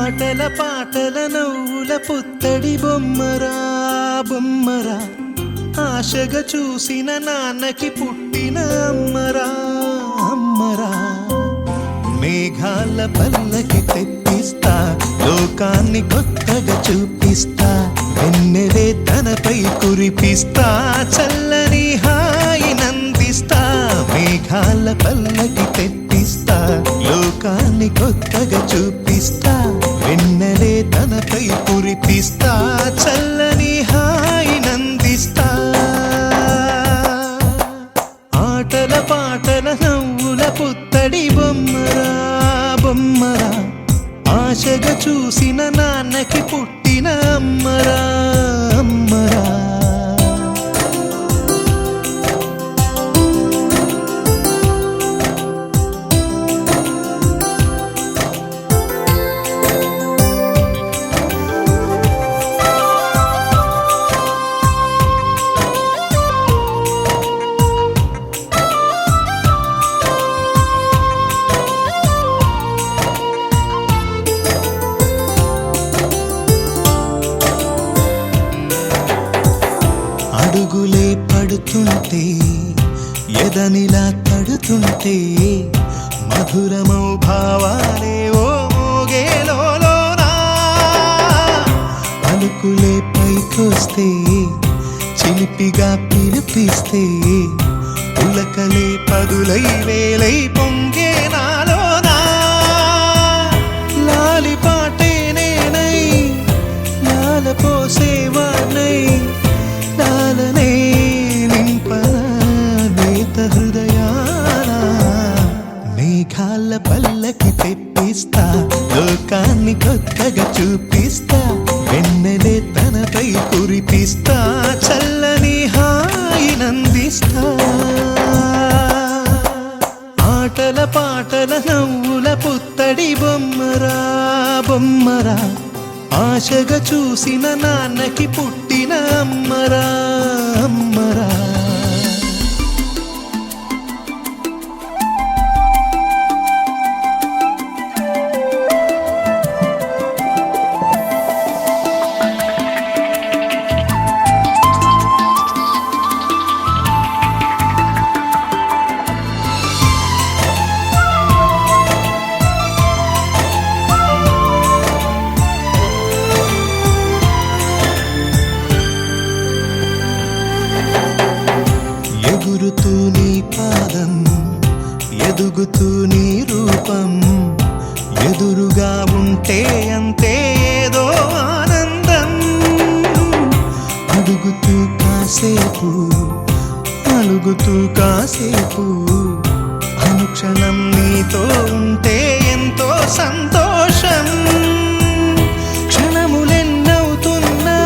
ఆటల పాటల నవ్వుల పుత్తడి బొమ్మరా బొమ్మరా, ఆశగా చూసిన నాన్నకి పుట్టిన అమ్మరా అమ్మరా. మేఘాల పల్లకి తెప్పిస్తా, లోకాన్ని కొత్తగా చూపిస్తా, వెన్నెలే తనపై కురిపిస్తా, చల్లని హాయినందిస్తా. మేఘాల పల్లకి తెప్పిస్తా, లోకాన్ని కొత్తగా చూపిస్తా, వెన్నెలే తనపై కురిపిస్తా, చల్లని హాయినందిస్తా. ఆటల పాటల నవ్వుల పుత్తడి బొమ్మరా బొమ్మరా, ఆశగా చూసిన నాన్నకి పుట్టిన అమ్మరా అమ్మరా. అడుగులే పడుతుంటే, ఎదనిలా తడుతుంటే, మధురమౌ భావాలే ఓ మోగేలోనా. పలుకులే పైకొస్తే, చిలిపిగా పిలిపిస్తే, పులకలే పదులై వేలై పొంగే నాలోనా. లాలి పాటే నేనై, లాల పోసేవాణ్ణై, లాలనే నింపన నేత హృదయాన. మేఘాల పల్లకి తెప్పిస్తా, లోకాన్ని కొత్తగా చూపిస్తా, వెన్నెలే తనపై కురిపిస్తా, చల్లని హాయినందిస్తా. ఆటల పాటల నవ్వుల పుత్తడి బొమ్మరా బొమ్మరా, ఆశగా చూసిన నాన్నకి పుట్టిన అమ్మరా అమ్మరా. ఎగురుతూ నీ పాదం, ఎదుగుతూ నీ రూపం, ఎదురుగా ఉంటే అంతే ఏదో ఆనందం. అడుగుతూ కాసేపు, అలుగుతూ కాసేపు, అనుక్షణం నీతో ఉంటే ఎంతో సంతోషం. క్షణములెన్నవుతున్నా,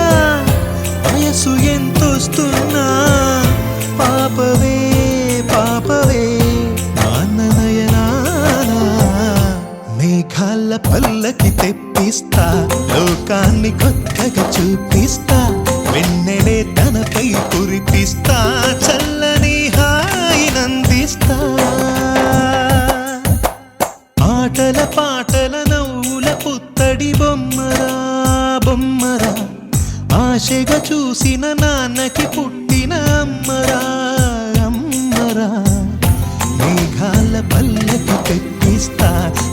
వయసు ఎంతొస్తున్నా, పాపవే పాపవే నాన్ననయనానా. మేఘాల పల్లకి తెప్పిస్తా, లోకాన్ని కొత్తగా చూపిస్తా, వెన్నెలే తనపై కురిపిస్తా, చల్లని హాయినందిస్తా. ఆటల పాటల నవ్వుల పుత్తడి బొమ్మరా బొమ్మరా, ఆశగా చూసిన నాన్నకి పుట్టిన అమ్మరా అమ్మరా. మేఘాల పల్లకి తెప్పిస్తా,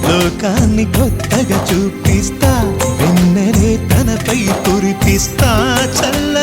లోకాన్ని కొత్తగా చూపిస్తా, వెన్నెలే తనపై కురిపిస్తా, చల్ల